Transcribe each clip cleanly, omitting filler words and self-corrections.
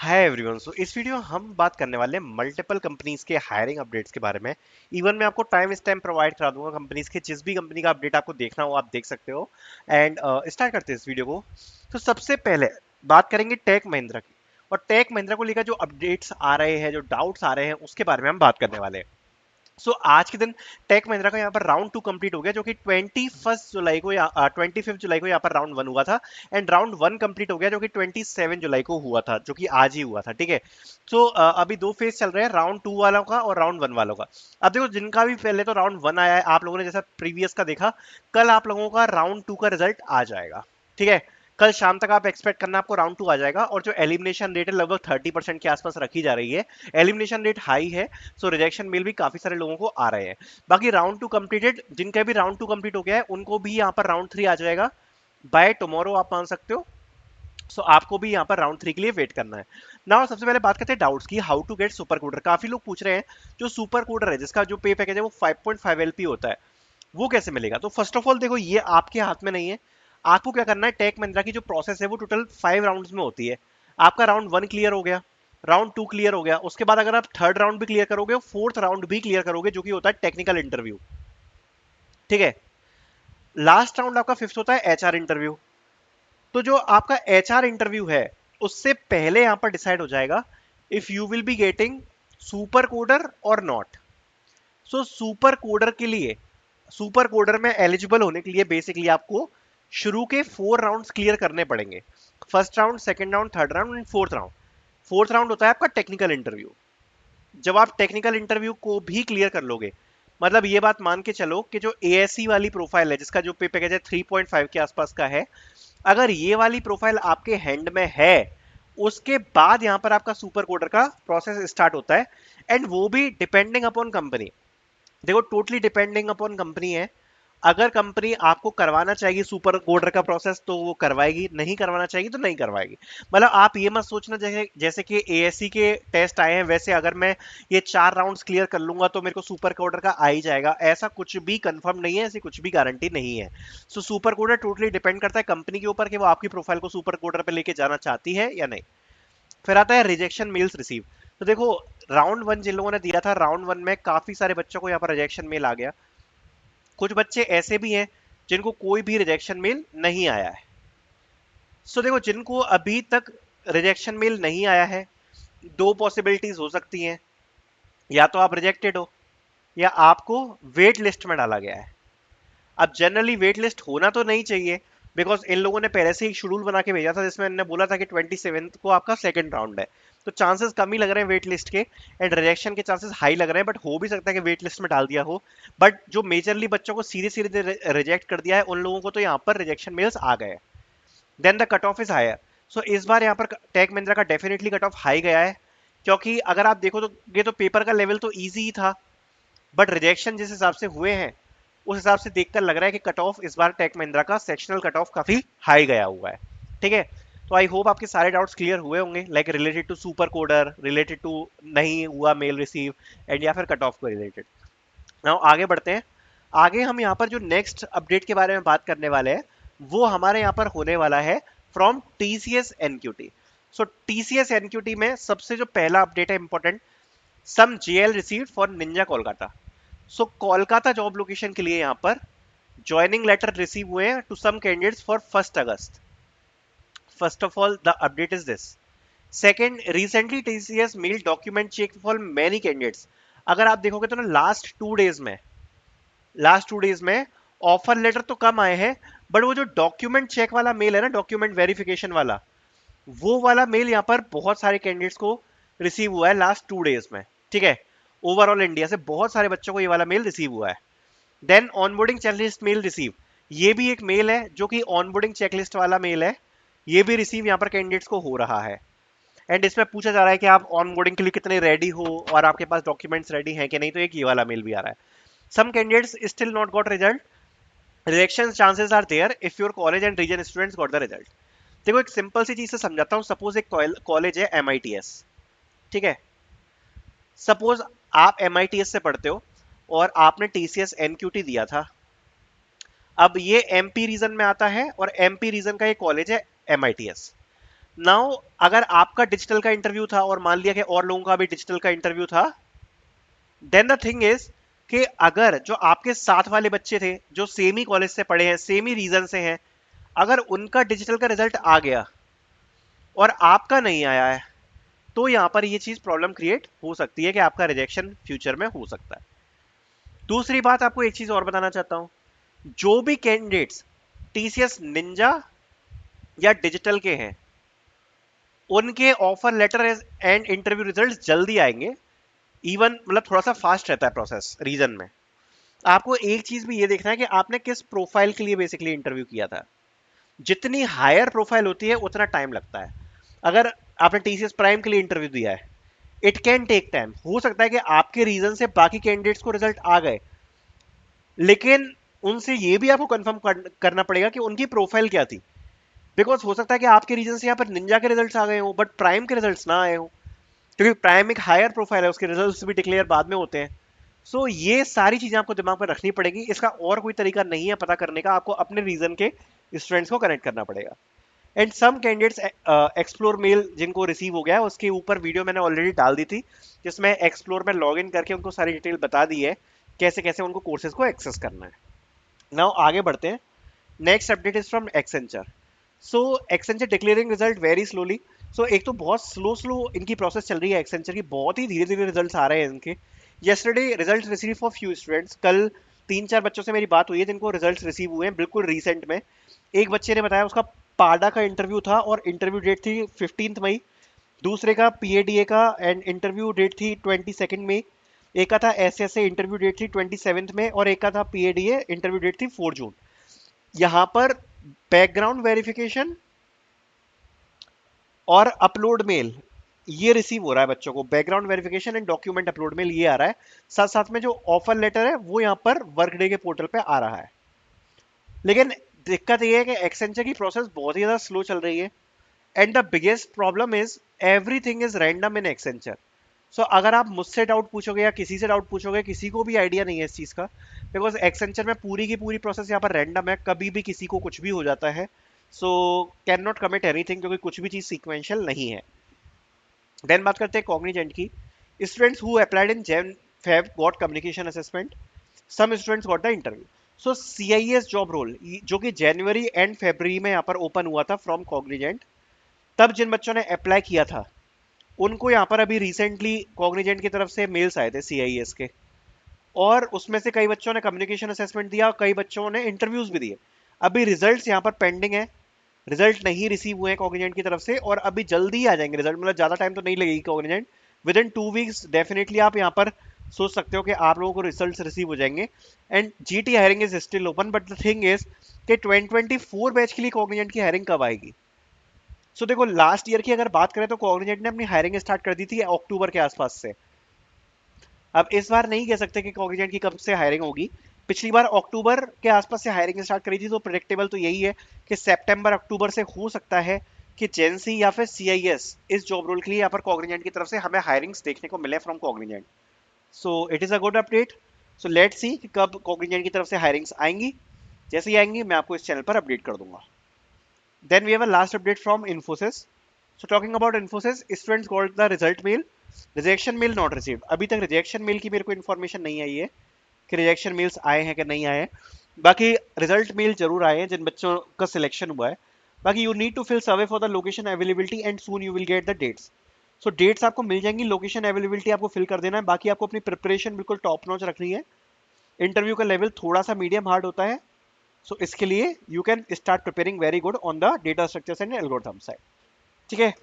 Hi everyone. सो इस video में हम बात करने वाले हैं मल्टीपल कंपनीज के हायरिंग अपडेट्स के बारे में। इवन मैं आपको टाइम स्टैम्प प्रोवाइड करा दूंगा कंपनीज के, जिस भी कंपनी का अपडेट आपको देखना हो आप देख सकते हो। एंड स्टार्ट करते हैं इस वीडियो को। तो सबसे पहले बात करेंगे टेक महिंद्रा की, और टेक महिंद्रा को लेकर जो अपडेट्स आ रहे हैं, जो डाउट्स आ रहे हैं, उसके बारे में हम बात करने वाले हैं। आज के दिन टेक महिंद्रा का यहाँ पर राउंड 2 कंप्लीट हो गया, जो कि 21 जुलाई को या 25 जुलाई को यहाँ पर राउंड 1 हुआ था। एंड राउंड 1 कंप्लीट हो गया जो कि 27 जुलाई को हुआ था, जो कि आज ही हुआ था। ठीक है। अभी दो फेज चल रहे हैं, राउंड 2 वालों का और राउंड 1 वालों का। अब देखो, जिनका भी पहले तो राउंड 1 आया है, आप लोगों ने जैसा प्रीवियस का देखा, कल आप लोगों का राउंड 2 का रिजल्ट आ जाएगा। ठीक है। कल शाम तक आप एक्सपेक्ट करना आपको राउंड 2 आ जाएगा, और जो एलिमिनेशन रेट है लगभग 30% के आसपास रखी जा रही है। एलिमिनेशन रेट हाई है, सो रिजेक्शन मेल भी काफी सारे लोगों को आ रहे हैं। बाकी राउंड 2 कंप्लीटेड, जिनका भी राउंड 2 कंप्लीट हो गया है उनको भी यहाँ पर राउंड 3 आ जाएगा बाय टुमारो, आप मान सकते हो। आपको भी यहाँ पर राउंड 3 के लिए वेट करना है ना। सबसे पहले बात करते हैं डाउट्स की, how to get super coder. काफी लोग पूछ रहे हैं, जो सुपर कोडर है जिसका जो पे पैकेज है वो 5.5 एलपी होता है, वो कैसे मिलेगा। तो फर्स्ट ऑफ ऑल देखो, ये आपके हाथ में नहीं है। आपको क्या करना है, टेक महिंद्रा की जो प्रोसेस है वो टोटल 5 राउंड्स में होती है। आपका राउंड 1 क्लियर हो गया, राउंड 2 क्लियर हो गया, उसके बाद अगर आप थर्ड राउंड भी क्लियर करोगे, फोर्थ राउंड भी क्लियर करोगे, जो कि होता है टेक्निकल इंटरव्यू। ठीक है। लास्ट राउंड आपका फिफ्थ होता है एचआर इंटरव्यू। तो जो आपका एचआर इंटरव्यू है, उससे पहले यहां पर डिसाइड हो जाएगा if you will be getting super coder और नॉट। सुपर कोडर के लिए, सुपर कोडर में एलिजिबल होने के लिए बेसिकली आपको शुरू के 4 राउंड्स क्लियर करने पड़ेंगे। First round, second round, third round and fourth round. Fourth round होता है आपका टेक्निकल इंटरव्यू। जब आप टेक्निकल इंटरव्यू को भी क्लियर कर लोगे, मतलब ये बात मान के चलो कि जो एएससी वाली प्रोफाइल है, जिसका जो पे पैकेज है 3.5 के आसपास का है, अगर ये वाली प्रोफाइल आपके हैंड में है, उसके बाद यहां पर आपका सुपर कोडर का प्रोसेस स्टार्ट होता है। एंड वो भी डिपेंडिंग अपॉन कंपनी। देखो, टोटली डिपेंडिंग अपॉन कंपनी है। अगर कंपनी आपको करवाना चाहिए सुपर कोडर का प्रोसेस तो वो करवाएगी, नहीं करवाना चाहिए तो नहीं करवाएगी। मतलब आप ये मत सोचना जैसे जैसे कि एएससी के टेस्ट आए हैं वैसे अगर मैं ये 4 राउंड्स क्लियर कर लूंगा तो मेरे को सुपर कोडर का आ ही जाएगा, ऐसा कुछ भी कंफर्म नहीं है, ऐसी कुछ भी गारंटी नहीं है। सुपर कोडर टोटली डिपेंड करता है कंपनी के ऊपर कि वो आपकी प्रोफाइल को सुपर कोडर पे लेके जाना चाहती है या नहीं। फिर आता है रिजेक्शन मेल्स रिसीव। तो देखो, राउंड 1 जिन लोगों ने दिया था, राउंड 1 में काफी सारे बच्चों को यहाँ पर रिजेक्शन मेल आ गया। कुछ बच्चे ऐसे भी हैं जिनको कोई भी रिजेक्शन मेल नहीं आया है। देखो, जिनको अभी तक रिजेक्शन मेल नहीं आया है, दो पॉसिबिलिटीज हो सकती हैं। या तो आप रिजेक्टेड हो, या आपको वेट लिस्ट में डाला गया है। अब जनरली वेट लिस्ट होना तो नहीं चाहिए, बिकॉज इन लोगों ने पहले से ही शेड्यूल बना के भेजा था जिसमें इन्होंने बोला था कि 27 को आपका सेकंड राउंड है। तो चांसेस कम ही लग रहे हैं वेट लिस्ट के, एंड रिजेक्शन के चांसेस हाई लग रहे हैं। बट हो भी सकता है कि वेट लिस्ट में डाल दिया हो। बट जो मेजरली बच्चों को सीधे सीधे रिजेक्ट कर दिया है, उन लोगों को तो यहाँ पर रिजेक्शन मेल्स आ गए। Then the cut off is higher. इस बार यहाँ पर टेक महिंद्रा का डेफिनेटली कट ऑफ हाई गया है, क्योंकि अगर आप देखो तो ये तो पेपर का लेवल तो ईजी ही था, बट रिजेक्शन जिस हिसाब से हुए हैं उस हिसाब से देखकर लग रहा है कि कट ऑफ इस बार टेक महिंद्रा का सेक्शनल कट ऑफ काफी हाई गया हुआ है। ठीक है। तो आई होप आपके सारे डाउट्स क्लियर हुए होंगे, like related to super coder, related to नहीं हुआ मेल रिसीव, एंड या फिर कट ऑफ को रिलेटेड। नाउ आगे बढ़ते हैं। आगे हम यहाँ पर जो नेक्स्ट अपडेट के बारे में बात करने वाले हैं, वो हमारे यहाँ पर होने वाला है from TCS NQT. TCS NQT में सबसे जो पहला अपडेट है important, some JL received for ninja Kolkata. Kolkata job location के लिए यहाँ पर ज्वाइनिंग लेटर रिसीव हुए हैं to some candidates for 1 August. First of all the update is this. Second, recently TCS mail document check for many candidates. अगर आप देखोगे तो ना, लास्ट 2 डेज में ऑफर लेटर तो कम आए हैं, बट वो जो डॉक्यूमेंट चेक वाला मेल है ना, डॉक्यूमेंट वेरिफिकेशन वाला, वो वाला मेल यहाँ पर बहुत सारे कैंडिडेट्स को रिसीव हुआ है लास्ट 2 डेज में। ठीक है। ओवरऑल इंडिया से बहुत सारे बच्चों को ये वाला मेल रिसीव हुआ है। Then onboarding checklist mail receive. ये भी एक मेल है जो कि ऑनबोर्डिंग चेकलिस्ट वाला मेल है। ये भी रिसीव यहाँ पर कैंडिडेट्स को हो रहा है। एंड इसमें पूछा जा रहा है कि आप ऑनबोर्डिंग के लिए कितने रेडी हो और आपके पास डॉक्यूमेंट्स रेडी हैं कि नहीं, तो एक ये वाला मेल भी आ रहा है। Some candidates still not got result, rejection chances are there if your college and region students got the result. देखो, एक सिंपल सी चीज से समझाता हूँ। सपोज एक कॉलेज है एमआईटीएस। ठीक है। सपोज आप एमआईटीएस से पढ़ते हो और आपने टीसीएस एनक्यूटी दिया था। अब ये एमपी रीजन में आता है और एमपी रीजन का ये कॉलेज है एमआईटीएस। नाउ अगर आपका डिजिटल का इंटरव्यू था और मान लिया कि और लोगों का भी डिजिटल का इंटरव्यू था, देन द थिंग इज कि अगर जो आपके साथ वाले बच्चे थे जो सेम ही कॉलेज से पढ़े हैं, सेम ही रीजन से हैं, अगर उनका डिजिटल का रिजल्ट आ गया और आपका नहीं आया है, तो यहां पर ये चीज प्रॉब्लम क्रिएट हो सकती है कि आपका रिजेक्शन फ्यूचर में हो सकता है। दूसरी बात आपको एक चीज और बताना चाहता हूं, जो भी कैंडिडेट्स टीसीएस निंजा या डिजिटल के हैं, उनके offer letter and interview result जल्दी आएंगे। इवन मतलब थोड़ा सा फास्ट रहता है प्रोसेस रीजन में। आपको एक चीज भी ये देखना है कि आपने किस प्रोफाइल के लिए बेसिकली इंटरव्यू किया था। जितनी हायर प्रोफाइल होती है उतना टाइम लगता है। अगर आपने टीसीएस प्राइम के लिए इंटरव्यू दिया है, इट कैन टेक टाइम। हो सकता है कि आपके रीजन से बाकी कैंडिडेट्स को रिजल्ट आ गए, लेकिन उनसे ये भी आपको कंफर्म करना पड़ेगा कि उनकी प्रोफाइल क्या थी। बिकॉज हो सकता है कि आपके रीजन से यहाँ पर निंजा के रिजल्ट्स आ गए हो बट प्राइम के रिजल्ट्स ना आए हो, क्योंकि प्राइम एक हायर प्रोफाइल है, उसके रिजल्ट्स भी डिक्लेयर बाद में होते हैं। सो ये सारी चीजें आपको दिमाग में रखनी पड़ेगी। इसका और कोई तरीका नहीं है पता करने का, आपको अपने रीजन के स्टूडेंट्स को कनेक्ट करना पड़ेगा। And some candidates explore mail जिनको रिसीव हो गया है, उसके ऊपर वीडियो मैंने ऑलरेडी डाल दी थी, जिसमें एक्सप्लोर में लॉग इन करके उनको सारी डिटेल बता दी है कैसे कैसे उनको कोर्सेज को एक्सेस करना है। नाउ आगे बढ़ते हैं। Next update is from Accenture. So Accenture declaring result very slowly. So एक तो बहुत स्लो स्लो इनकी प्रोसेस चल रही है एक्सेंचर की, बहुत ही धीरे धीरे रिजल्ट्स आ रहे हैं इनके। Yesterday result receive for few students. कल 3-4 बच्चों से मेरी बात हुई है जिनको रिजल्ट्स रिसीव हुए हैं बिल्कुल रिसेंट में। एक बच्चे ने बताया उसका पाडा का इंटरव्यू था और इंटरव्यू डेट थी 15 मई। दूसरे का पीएडीए का एंड इंटरव्यू डेट थी 22 मई। एक का था एसएसए, इंटरव्यू डेट थी 27 में, और एक का था पीएडीए, इंटरव्यू डेट थी 4 जून। यहां पर बैकग्राउंड वेरिफिकेशन और अपलोड मेल ये रिसीव हो रहा है बच्चों को। Background verification and document upload mail ये आ रहा है। साथ साथ में जो ऑफर लेटर है वो यहाँ पर वर्क डे के पोर्टल पे आ रहा है। लेकिन दिक्कत ये है कि एक्सेंचर की प्रोसेस बहुत ही ज्यादा स्लो चल रही है। And the biggest problem is everything is random in Accenture. So अगर आप मुझसे डाउट पूछोगे या किसी से डाउट पूछोगे, किसी को भी आइडिया नहीं है इस चीज का, बिकॉज एक्सेंचर में पूरी की पूरी प्रोसेस यहाँ पर रैंडम है, कभी भी किसी को कुछ भी हो जाता है। So can not commit anything, क्योंकि कुछ भी चीज सीक्वेंशियल नहीं है। देन बात करते हैं कॉग्निजेंट की। Students who applied in Jan Feb got communication assessment, some students got the interview. So CIS job role जो कि जनवरी एंड फरवरी में यहाँ पर ओपन हुआ था फ्रॉम कॉग्निजेंट, तब जिन बच्चों ने अप्लाई किया था उनको यहाँ पर अभी रिसेंटली कॉग्निजेंट की तरफ से मेल्स आए थे सीआईएस के, और उसमें से कई बच्चों ने कम्युनिकेशन असेसमेंट दिया, कई बच्चों ने इंटरव्यूज भी दिए। अभी रिजल्ट्स यहाँ पर पेंडिंग है, रिजल्ट नहीं रिसीव हुए हैं कॉग्निजेंट की तरफ से, और अभी जल्दी ही आ जाएंगे रिजल्ट, मतलब ज्यादा टाइम तो नहीं लगेगी Cognizant. With in 2 weeks definitely आप यहाँ पर सोच सकते हो कि आप लोगों को रिजल्ट रिसीव हो जाएंगे। And GT hiring is still open, but the thing is कि 2024 बैच के लिए कॉग्निजेंट की हायरिंग कब आएगी। सो देखो लास्ट ईयर की अगर बात करें तो कॉग्निजेंट ने अपनी हायरिंग स्टार्ट कर दी थी अक्टूबर के आसपास से। अब इस बार नहीं कह सकते कि कॉग्निजेंट की कब से हायरिंग होगी। पिछली बार अक्टूबर के आसपास से हायरिंग स्टार्ट करी थी, तो प्रेडिक्टेबल तो यही है कि सितंबर अक्टूबर से हो सकता है कि जेंसी या फिर सीआईएस इस जॉब रोल के लिए यहाँ पर कॉग्निजेंट की तरफ से हमें हायरिंग्स देखने को मिले from Cognizant. So it is a good update. So let's see कि कब कॉग्निजेंट की तरफ से हायरिंग्स आएंगी। जैसे ही आएंगी मैं आपको इस चैनल पर अपडेट कर दूंगा। Then we have a last update from Infosys. So talking about Infosys, students got the result mail, rejection mail not received. अभी तक rejection mail की मेरे को information नहीं आई है कि rejection mails आए हैं कि नहीं आए हैं। बाकी result mail जरूर आए हैं जिन बच्चों का selection हुआ है। बाकी you need to fill survey for the location availability and soon you will get the dates. So dates आपको मिल जाएंगी, location availability आपको fill कर देना है। बाकी आपको अपनी preparation बिल्कुल top notch रखनी है। इंटरव्यू का लेवल थोड़ा सा मीडियम हार्ड होता है, सो इसके लिए you can start preparing very good on the data structures and algorithm side. ठीक है।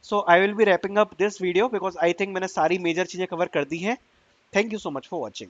So I will be wrapping up this video because I think मैंने सारी मेजर चीजें कवर कर दी हैं। Thank you so much for watching.